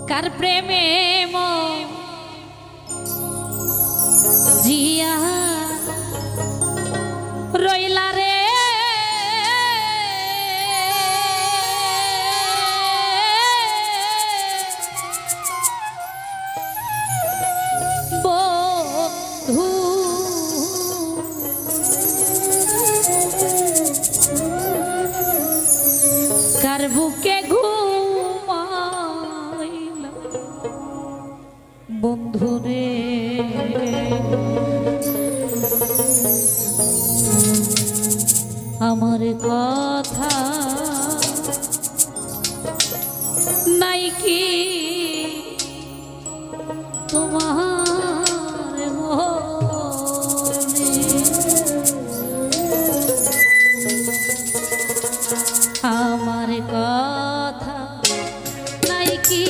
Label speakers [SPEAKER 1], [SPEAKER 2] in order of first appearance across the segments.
[SPEAKER 1] কার প্রেমে জিয়া রইলা রে বন্ধু কার বুকে ঘুমাইলা বন্ধু রে আমার কথা নাই কি তোমার মনে আমার কথা নাই কি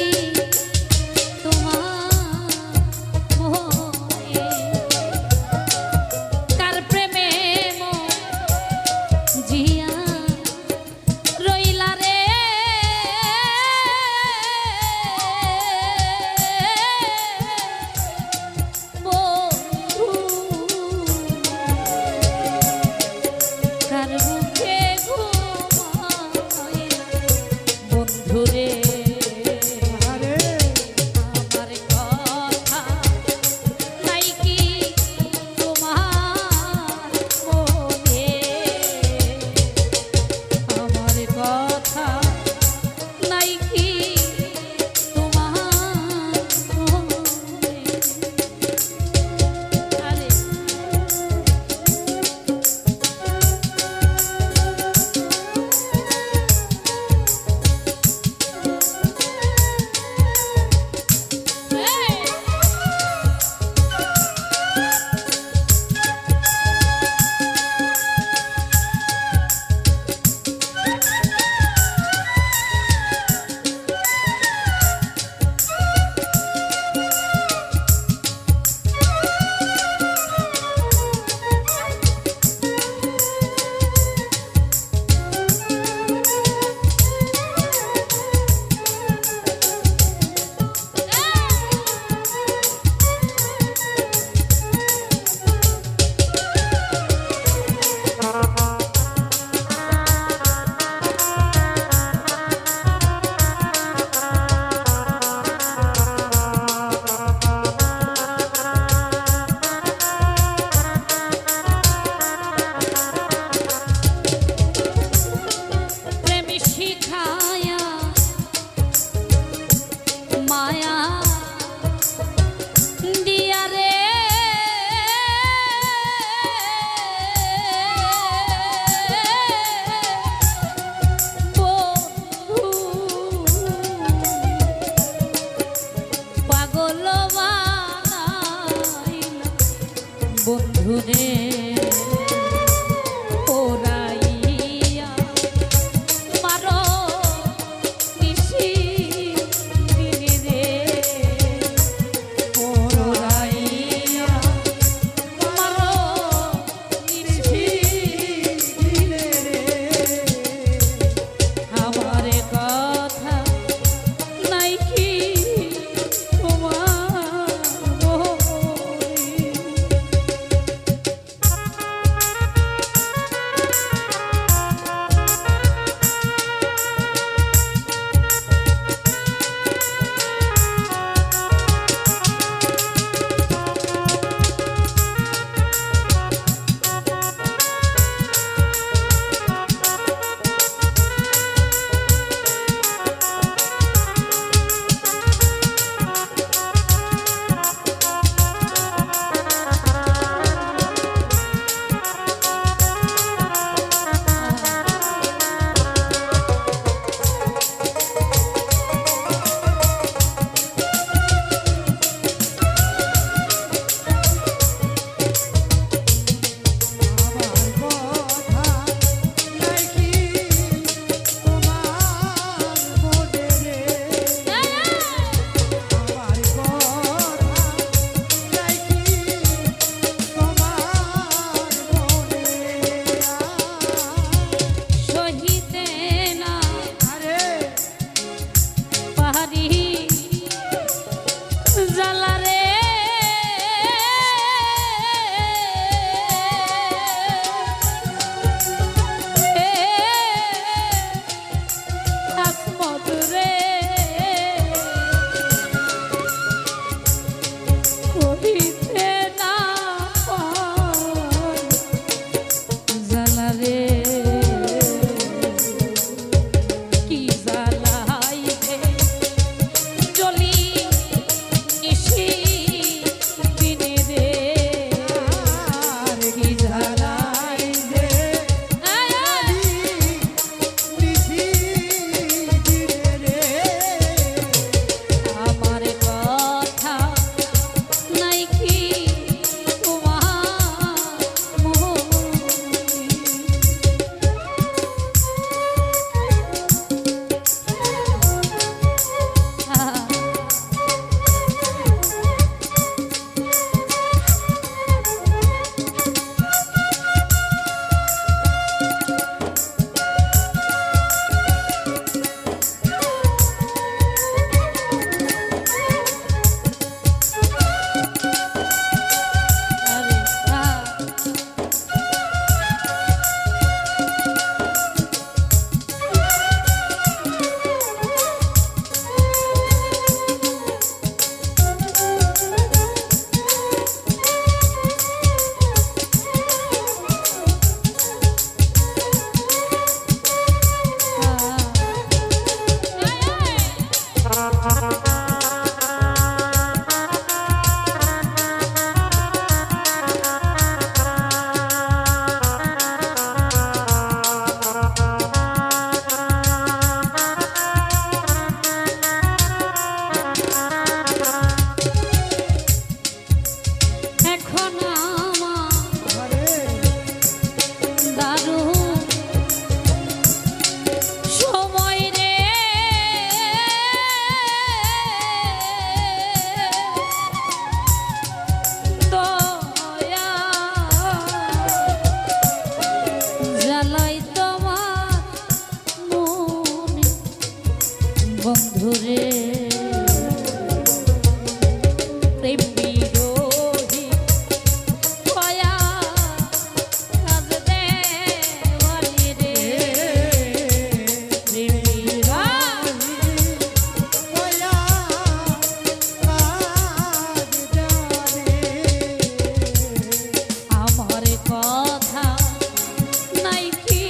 [SPEAKER 1] বন্ধু রে ওরাইয়া মারো নিশি দিনে রে ওরাইয়া মারো নিশি দিনে রে আমার কথা নাই কি তোমার বন্ধুরে প্রেম বিরোহী কয়া কাজ দেওয়ালি রে প্রেম বিরোহী কয়া কাজ দেওয়ালি আমার কথা নাই কি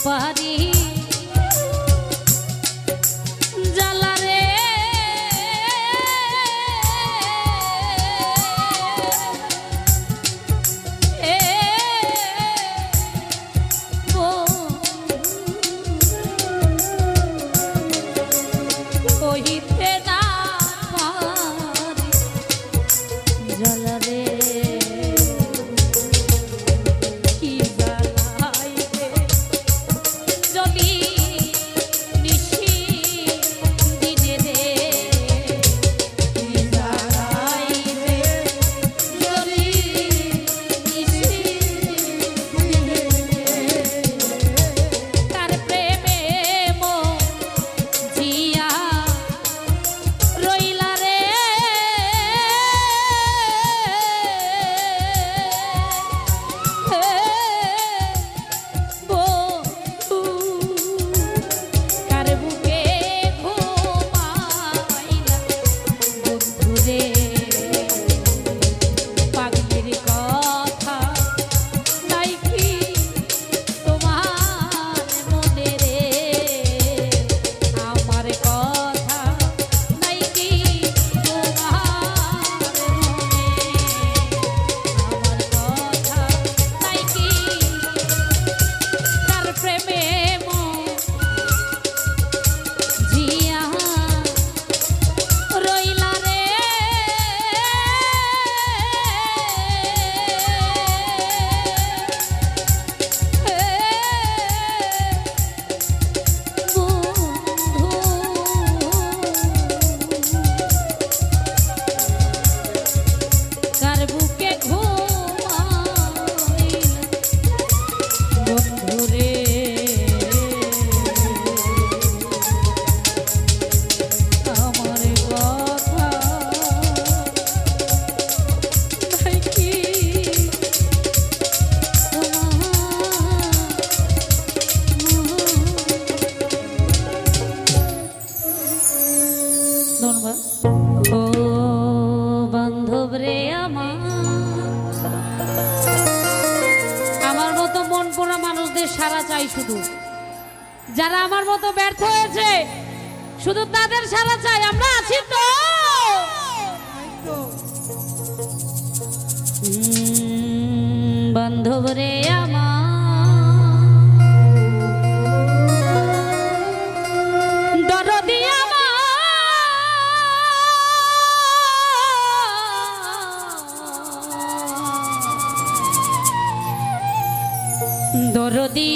[SPEAKER 1] পারি জ্বালা রে কহিতে না পারি জ্বালা রে যারা আমার মতো ব্যর্থ হয়েছে শুধু তাদের সারা চাই, আমরা আছি তো। বান্ধব রে আমার, দরদি আমার, দরদি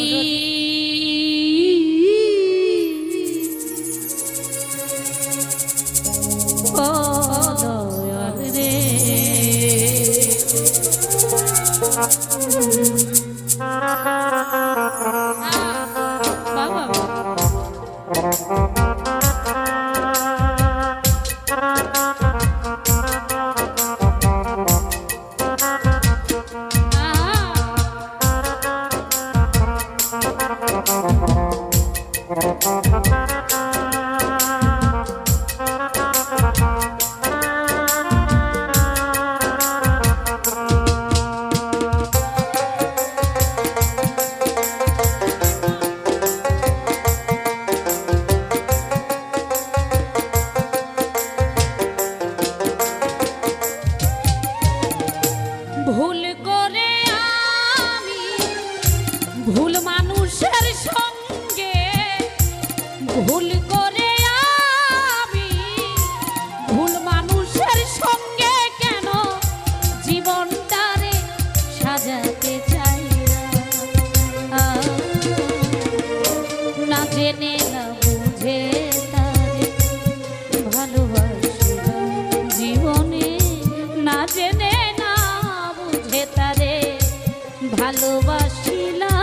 [SPEAKER 1] ও দয়াল রে, বাবা ভুল করে আমি ভুল মানুষের সঙ্গে, ভুল করে আমি ভুল মানুষের সঙ্গে কেন জীবনটারে সাজাতে চাই না, জেনে না বুঝে তারে ভালোবাসিলাম জীবনে, না জেনে না বুঝে তারে ভালোবাসিলাম।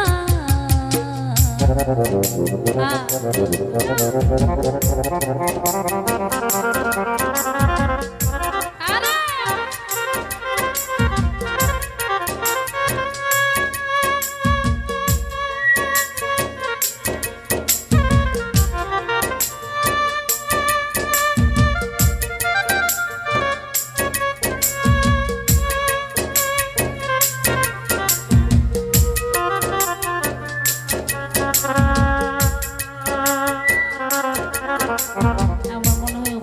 [SPEAKER 1] আমার মনে হয়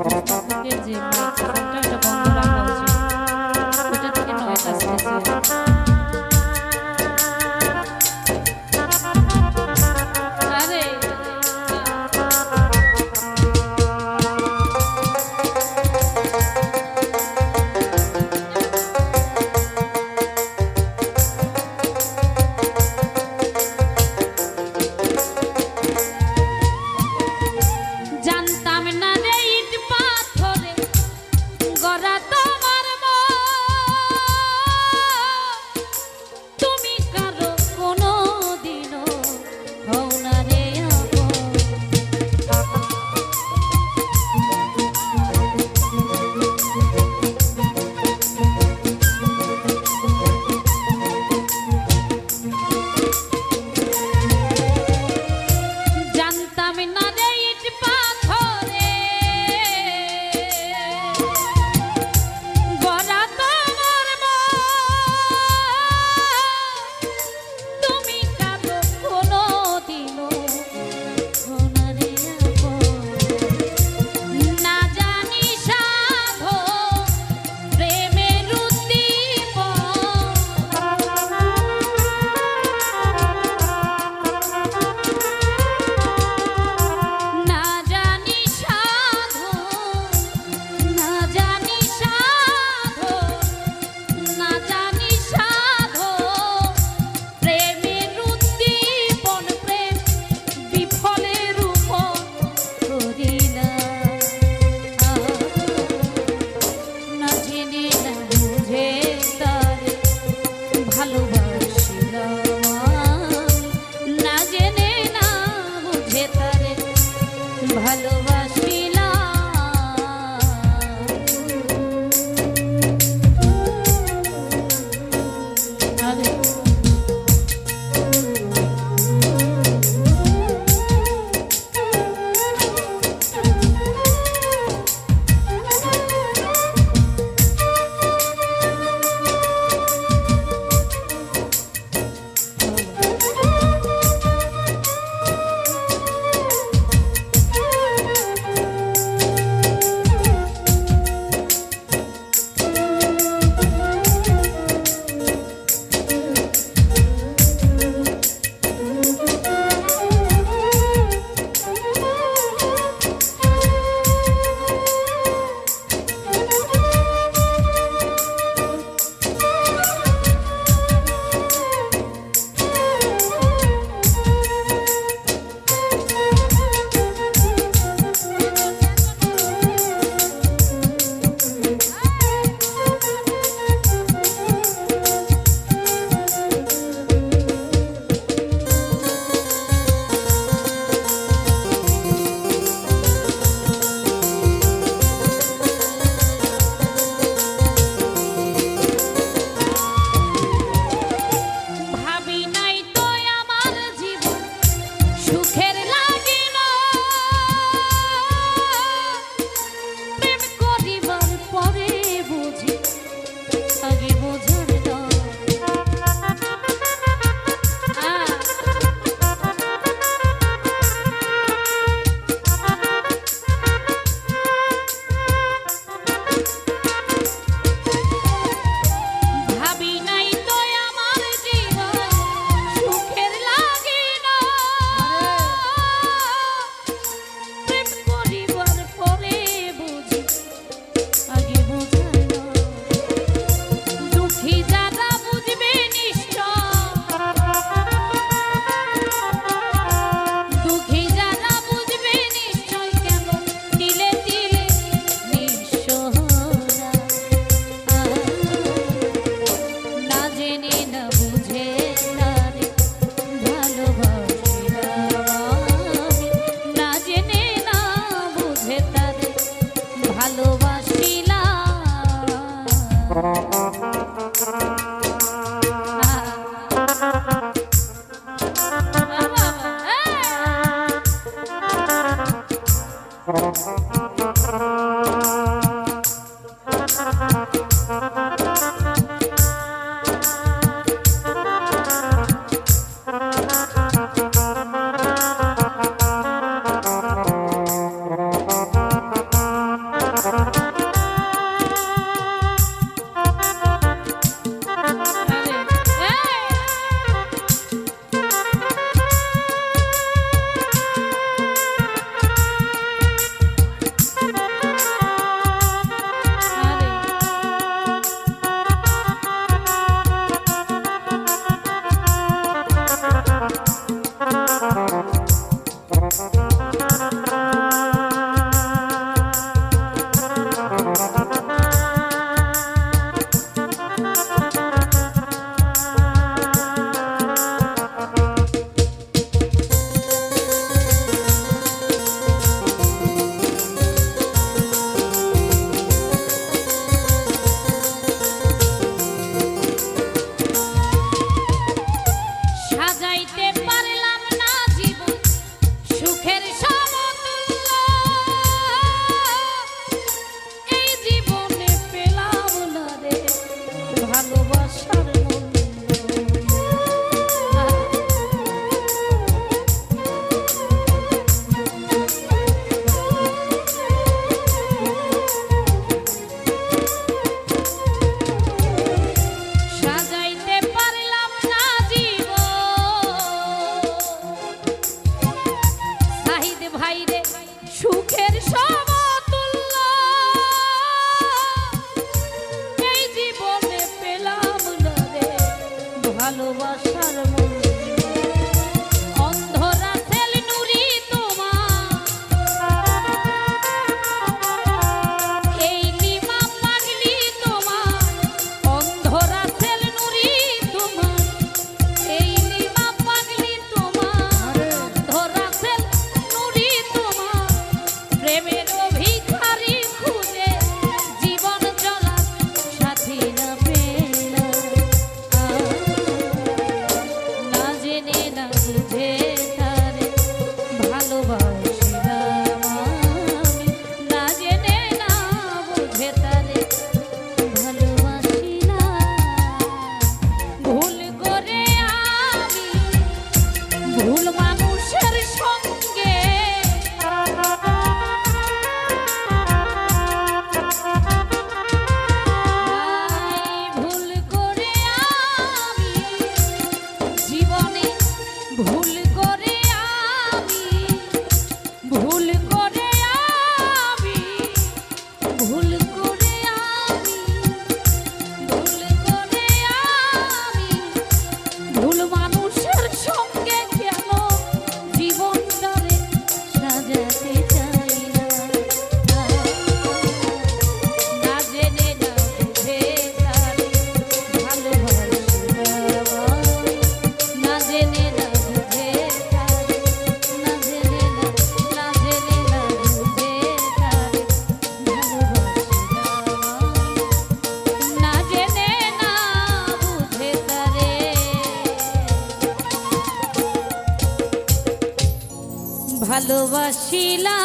[SPEAKER 1] ভালোবাসিলা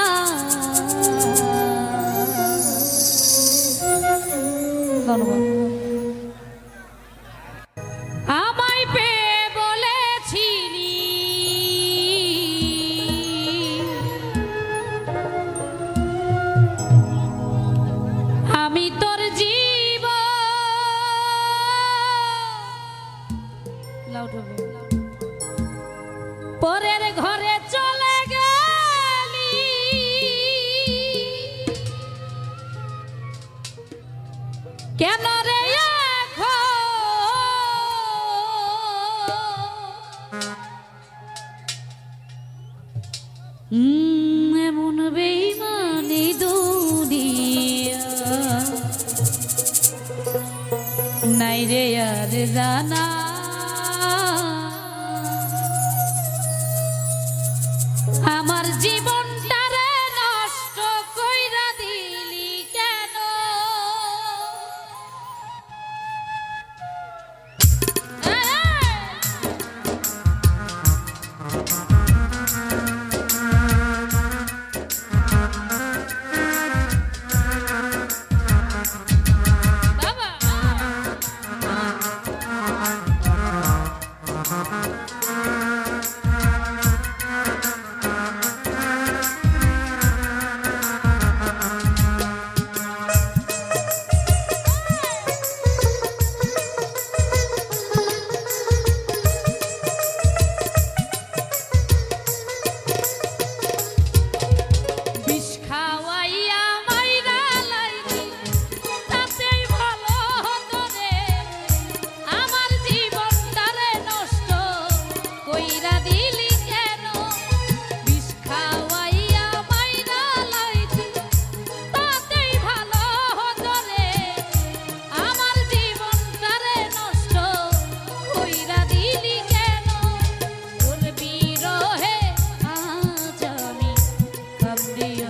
[SPEAKER 1] আমায় পেয়ে বলেছিলি আমি তোর জীবন পরের ঘরে চলে গেলি কেন রে এমন বেঈমানি দুনিয়া নাই রে আর জানা আমার জীবনটারে নষ্ট কইরা দিলি কেন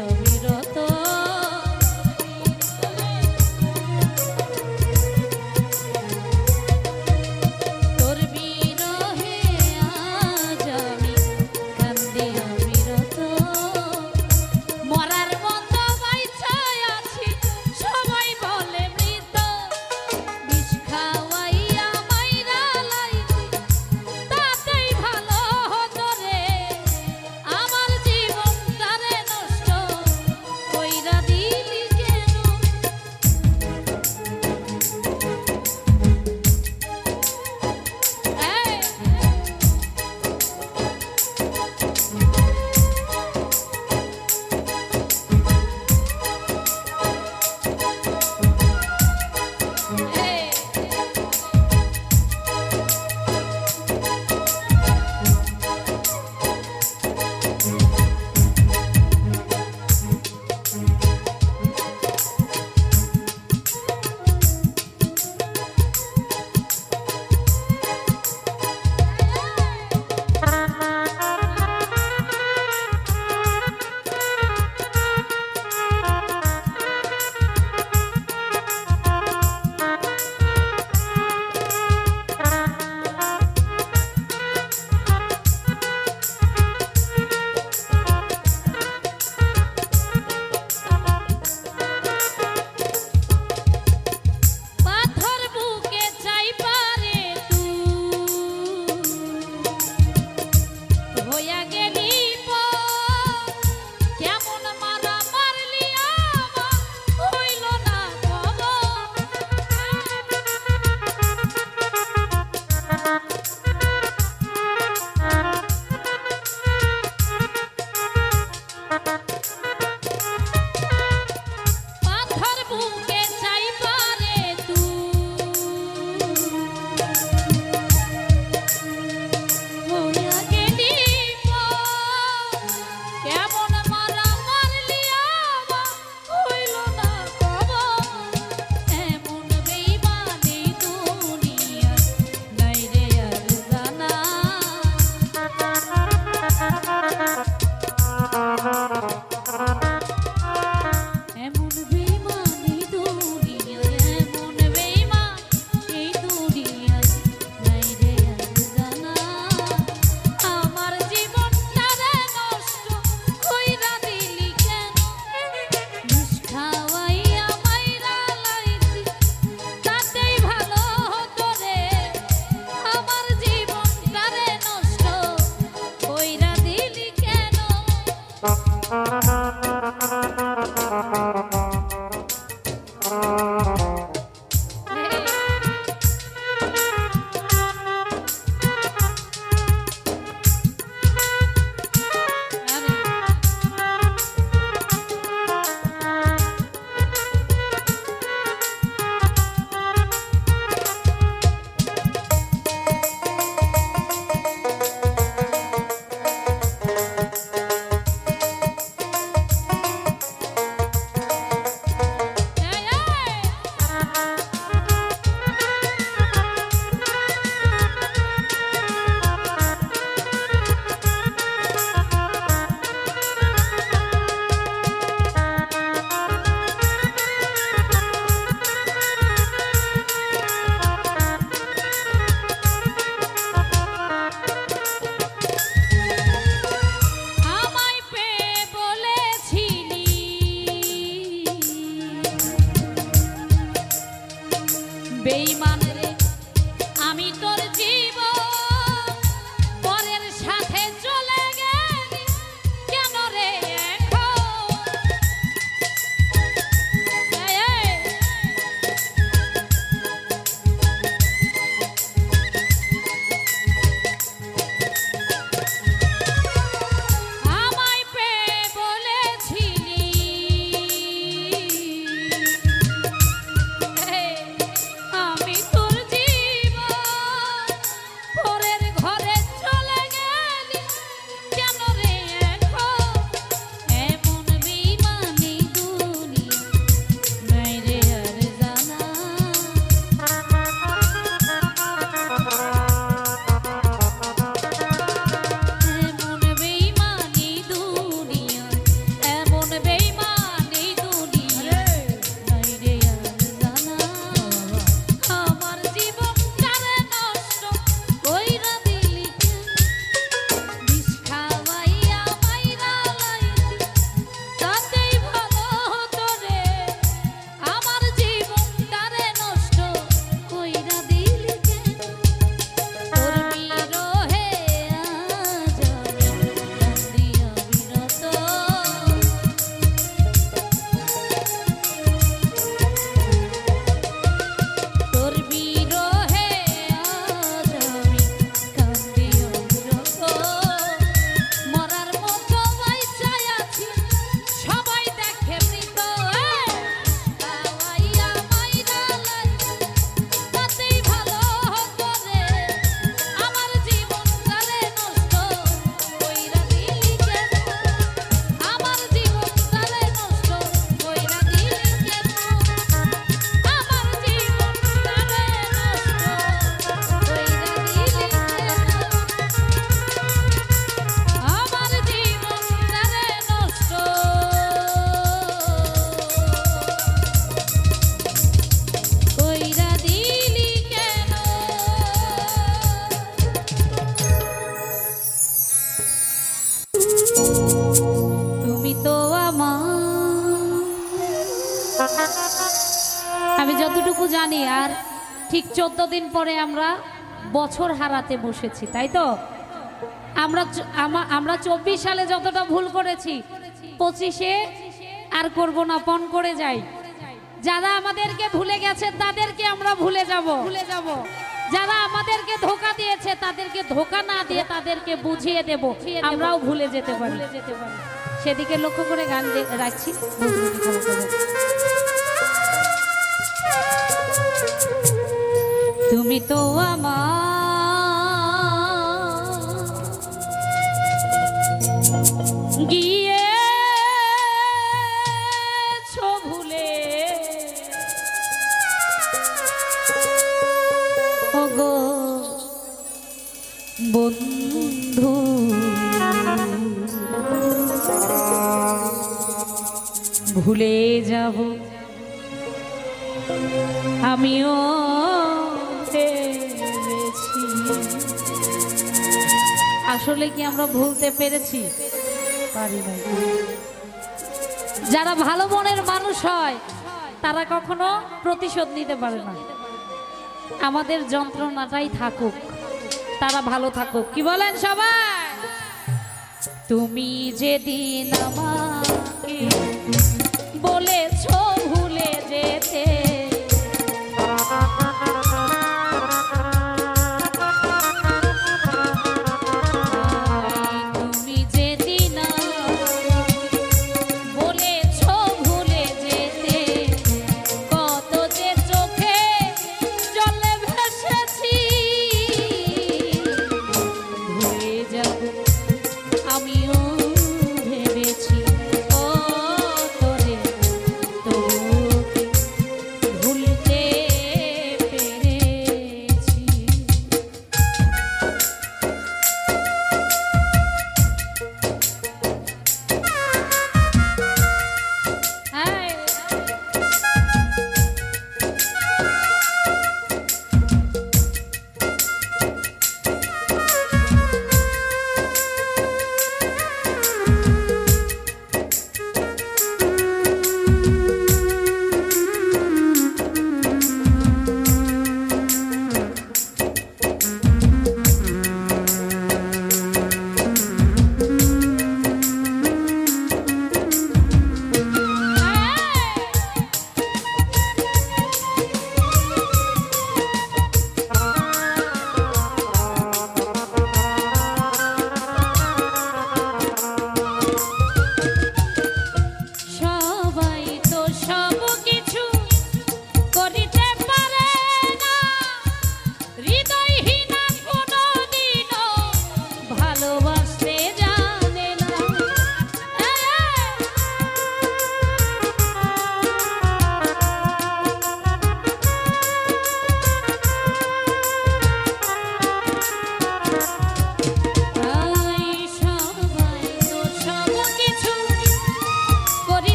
[SPEAKER 1] অবিরত তোর বিরহে আজ আমি কান্দি অবিরত মরার মতো বাইচা আছি সবাই বলে মৃত বিষ খাওয়াইয়া মাইরা লাইছি তাতেই ভালো হতো রে আমার জীবনটারে নষ্ট কইরা দিলি কেন এই, পাথর বুকে চাই পারে তুই হইয়া গেলি কেমন মারা মারলি আমার হইল না পাথর বুকে চাই পারে হইয়া গেলি কেমন মারা মারলি আমার হইল না এমন বেইমানি দুনিয়ায় নাই রে আর জানা এমন বেইমানি দুনিয়ায় এমন বেইমান এই দুনিয়ায় নাই রে আর জানা আমার জীবনটারে নষ্ট কইরা দিলি কেন বিষ খাওয়াইয়া মাইরা লাইছি তাতেই ভালো হতো রে আমার জীবনটারে নষ্ট কইরা দিলি কেন আমায় পেয়ে বলেছিলি বেঈমান রে আমি তোর জীবন পরের সাথে চলে গেলি কেন রে এখন আমায় পেয়ে বলেছিলি আমি তো আমি যতটুকু জানি আর ঠিক 14 দিন পরে আমরা বছর হারাতে বসেছি, তাই তো? আমরা 24 সালে যতটা ভুল করেছি 25-এ আর করব না, পণ করে যাই। যারা আমাদেরকে ভুলে গেছে তাদেরকে আমরা ভুলে যাব। যারা আমাদেরকে ধোঁকা দিয়েছে তাদেরকে ধোঁকা না দিয়ে তাদেরকে বুঝিয়ে দেব, আমরাও ভুলে যেতে পারি। সেদিকে লক্ষ্য করে গান রাখছি। তুমি তো আমার গিয়েছো ভুলে, ওগো বন্ধু, ভুলে যাব আমিও পেরেছি। আসলে কি আমরা ভুলতে পেরেছি? পারি নাই। যারা ভালো মনের মানুষ হয় তারা কখনো প্রতিশোধ নিতে পারে না। আমাদের যন্ত্রণাটাই থাকুক, তারা ভালো থাকুক। কি বলেন সবাই? তুমি যেদিন আমাকে বলেছো ভুলে যেতে, তুমি যেদিন বলেছো ভুলে যেতে, কত যে চোখে জলে ভেসেছি, ভুলে যাব আমিও ভেবেছি। ও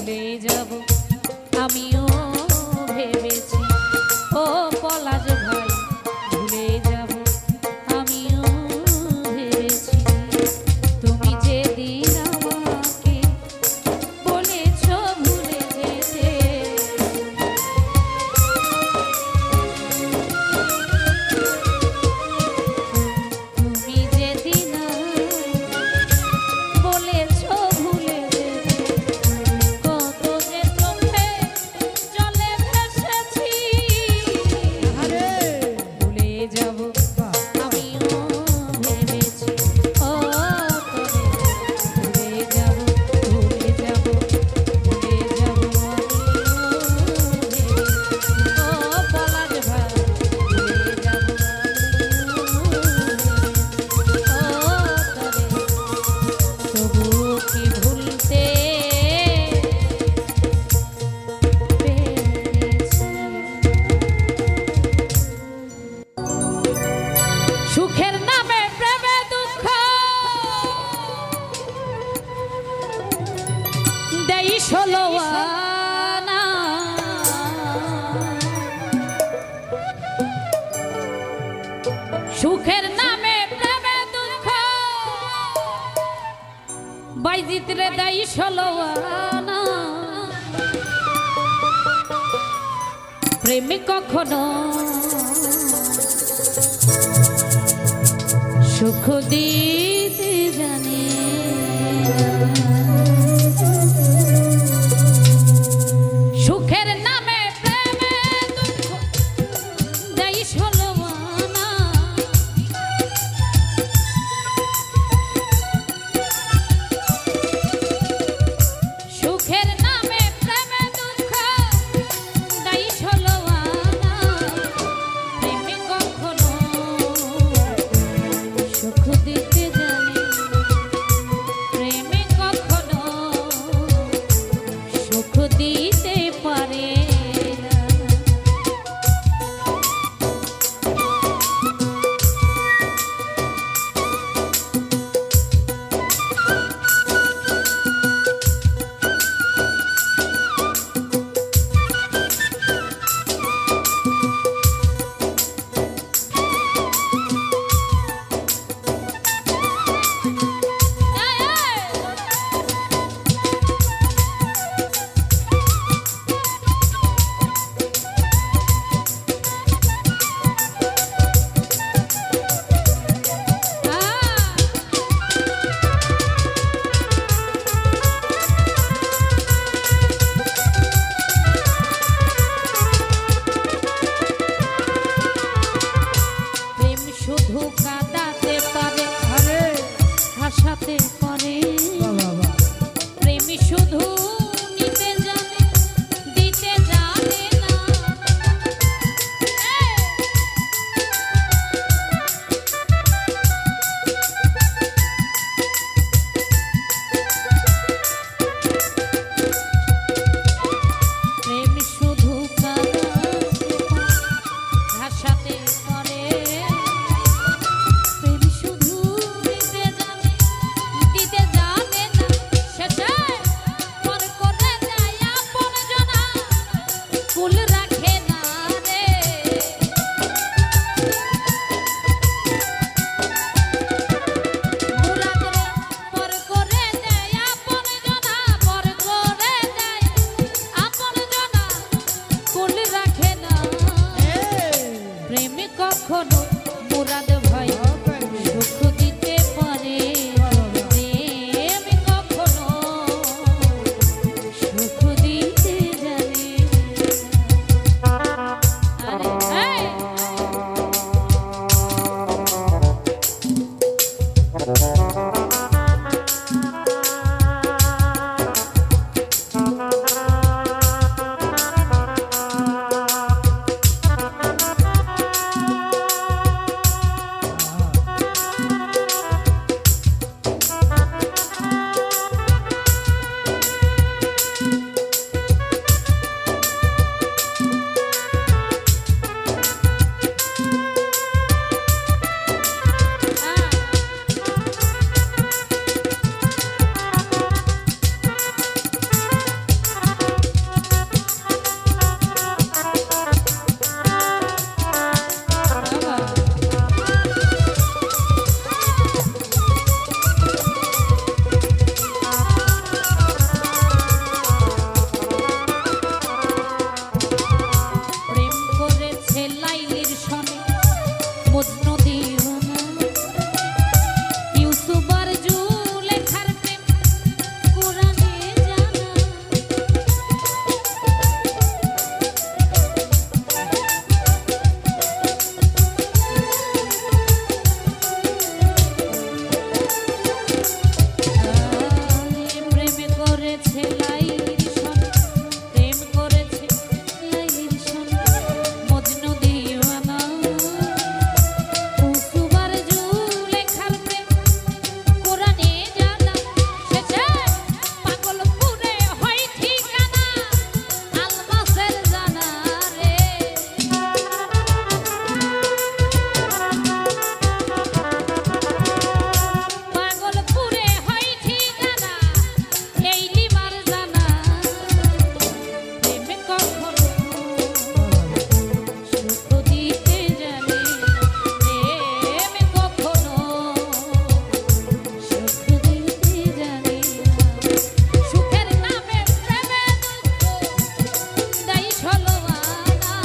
[SPEAKER 1] ভুলে যাব আমিও ভেবেছি ও পলাশ ভাই ভুলে যাব আমিও ভেবেছি তুমি যেদিন আমাকে বলেছ ভুলে যেতে তুমি যেদিন বলেছ ভুলে যেতে কত যে চোখে জলে ভেসেছি ভুলে যাব আমিও ভেবেছি ও ভুলে যাব ভুলে যাব ভুলে যাব ও পলাশ ভাই ভুলে যাব তবু কি ভুলতে পেরেছি সুখের নামে প্রেমে দুঃখ দেই ষোলো আনা সুখের নামে প্রেমে দুঃখ বাইজিত রে দেই ষোলো আনা প্রেমে কখনো সুখ দিতে জানে সুখের নামে প্রেমে দুঃখ দেই ষোলো আনা সুখের নামে প্রেমে দুঃখ দেই ষোলো আনা প্রেমে কখনো সুখ দিতে জানে প্রেমে কখনো করেছে লাইলির সন, প্রেম করেছে লাইলির সন, মজনু দিওয়ানা কুসুবার জুলেখার প্রেম কোরআনে জানা, শেষে পাগলপুরে হয় ঠিকানা আলমাসের জানা রে। পাগলপুরে হয় ঠিকানা লেইলিমার জানা, প্রেমে কখনো সুখ দিতে জানে, প্রেমে কখনো সুখ দিতে জানে না। সুখের নামে প্রেমে দুঃখ দেয় ষোলোআনা।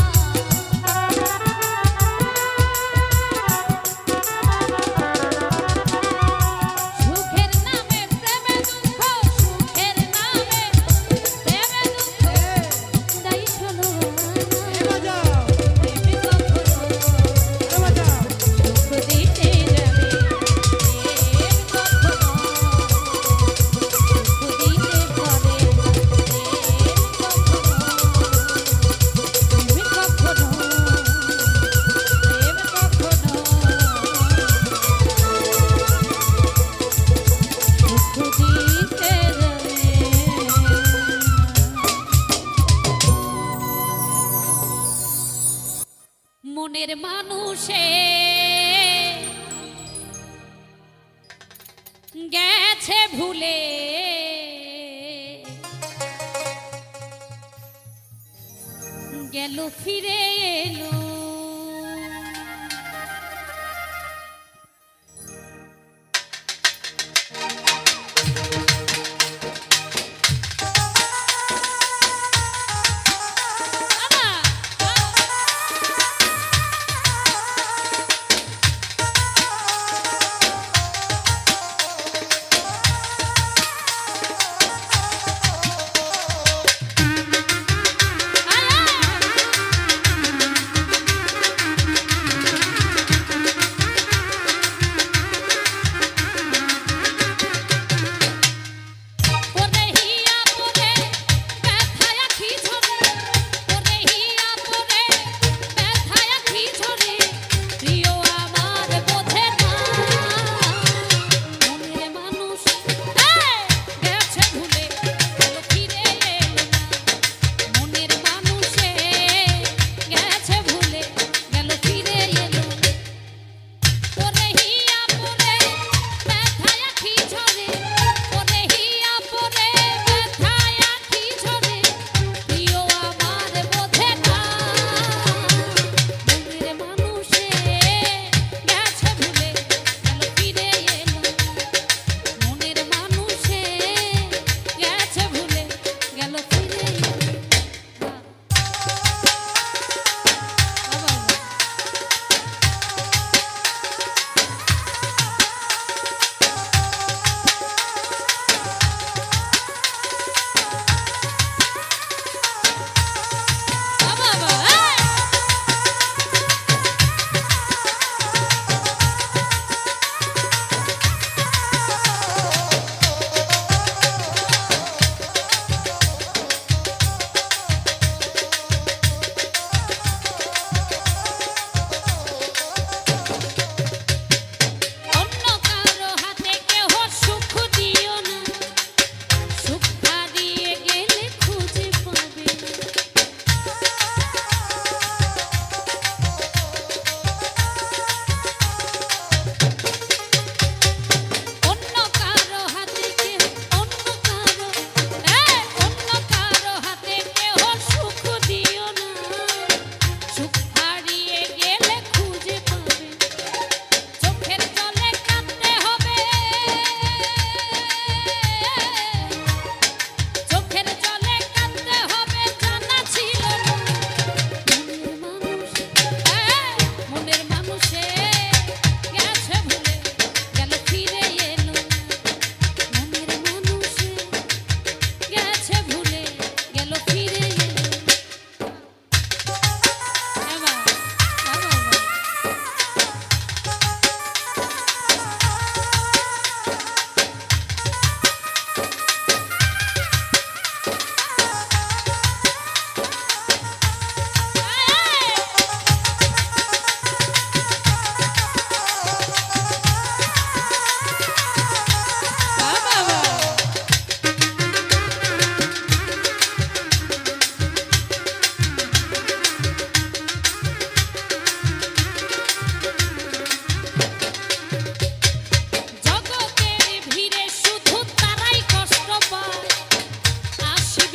[SPEAKER 1] সুখের নামে প্রেমে দুঃখ, সুখের নামে প্রেমে দুঃখ দেয় ষোলোআনা। প্রেমে কখনো সুখ দিতে জানে, প্রেম কখনো সুখ দিতে পারে, প্রেম কখনো সুখ দিতে জানে না। মনের মানুষে গেছে ভুলে, গেল ফিরে এলো।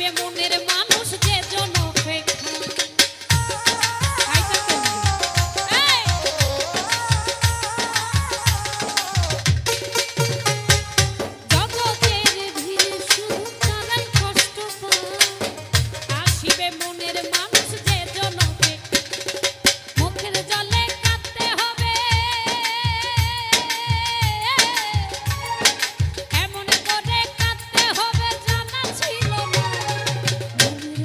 [SPEAKER 1] আসিবে মনের মানুষ যে জনপে খাইটা কেমনে এই জগতের ভিড় শুধু তারাই কষ্ট পায় আসিবে মনের মানুষ যে জনপে মুখের জলে কাঁদতে হবে এমন করে কাঁদতে হবে জানা ছিল না মনের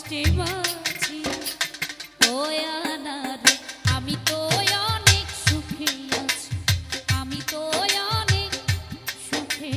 [SPEAKER 1] কষ্টে বাঁচি ও আনারে আমি তো অনেক সুখে আছি আমি তো অনেক সুখে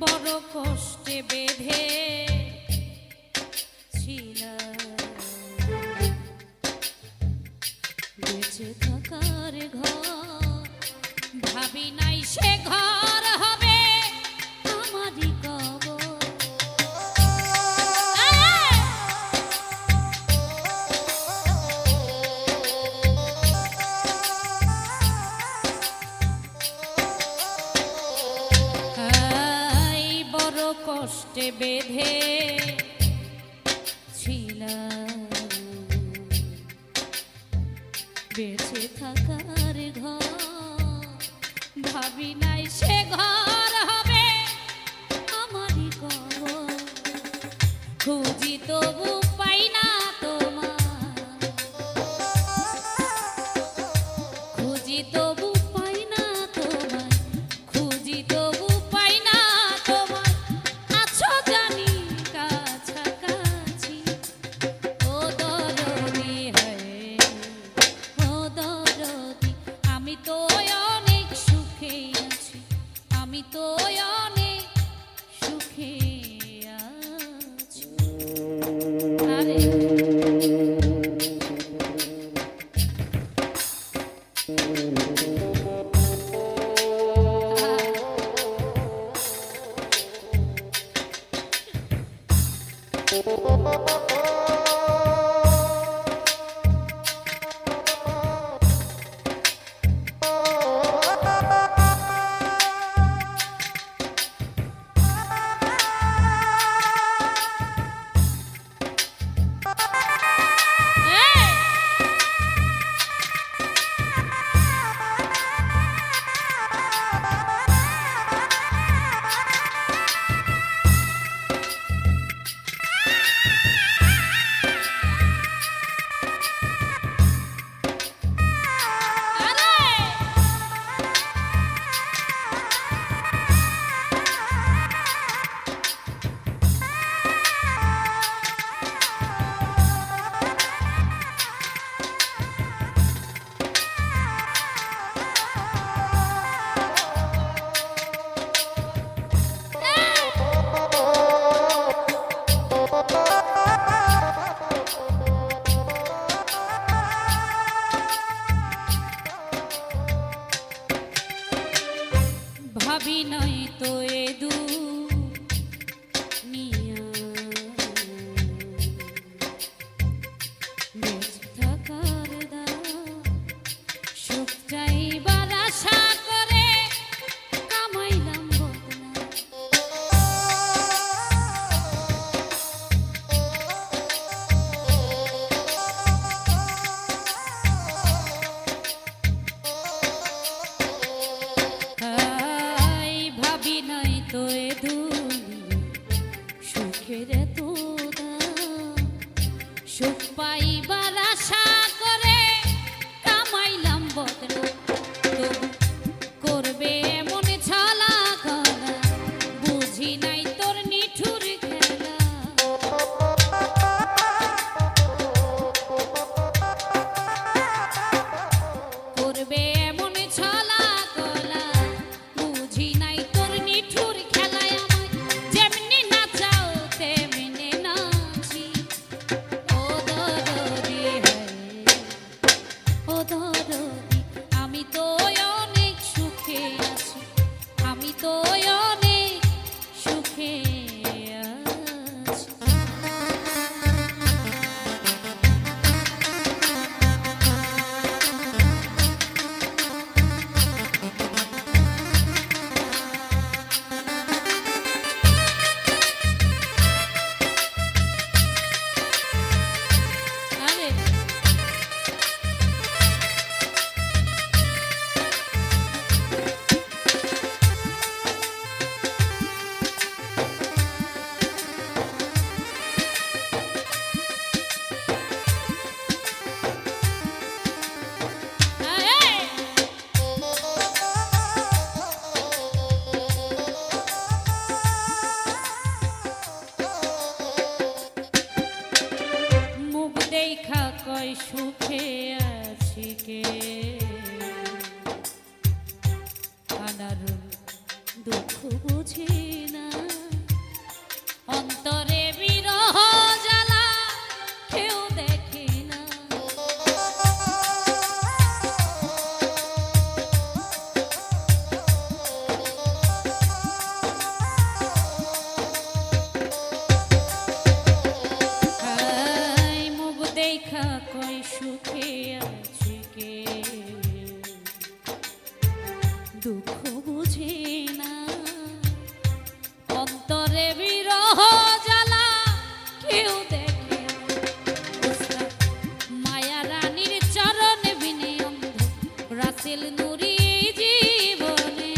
[SPEAKER 1] বড় কষ্টে বেঁধে বেঁচে থাকার ঘর ভাবি নাই সে ঘর হবে আমারই কবর বড় কষ্টে বেঁধে বেঁচে থাকার ঘর ভাবি নাই সে ঘর হবে আমারই কবর খুঁজি তবু পাই না তোমার খুঁজি তবু পাই না তোমার খুঁজি তবু পাই না তোমার আছো জানি কাছাকাছি ও দরদি আমি তো অনেক সুখে আছি আমি তো অনেক সুখে আছি আরে ভাবি নাই তো এ দুনিয়া বেঁচে থাকার সুখ চাইবার আশা করে কামাইলাম বদনা তো এ সুখের তো সুখ পাইবার আশা করে কামাইলাম বদনা তবু করবে এমন ছলা করা বুঝি বুঝি না অন্তরে বিরহ জ্বালা কেউ দেখে না হায় মুখ দেখা কয় সুখে আছি কে দুঃখ বুঝে না অন্তরে বিরহ জ্বালা কেউ দেখে না। মায়া রানীর চরণ বিনে অন্ধ রাসেল নুরি জীবনে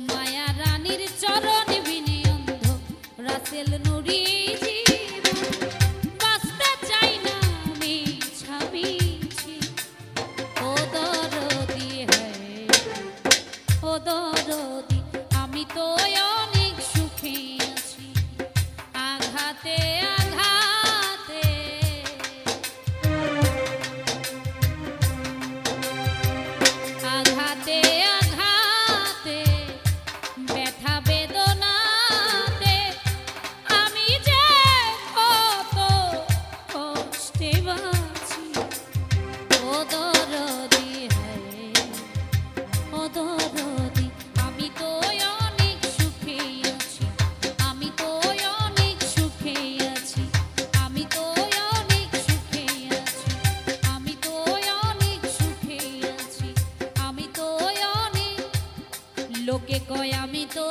[SPEAKER 1] মায়া রানীর চরণ বিনে অন্ধ রাসেল নুরি দরদি আমি তো অনেক সুখে আছি আঘাতে আঘাতে আঘাতে আঘাতে ব্যথা বেদনাতে আমি যে কত কষ্টে বাঁচি ও দরদি ও দরদি আমি তো অনেক সুখে আছি আমি তো অনেক সুখে আছি আমি তো অনেক সুখে আছি আমি তো অনেক সুখে আছি আমি তো অনেক লোকে কয় আমি তো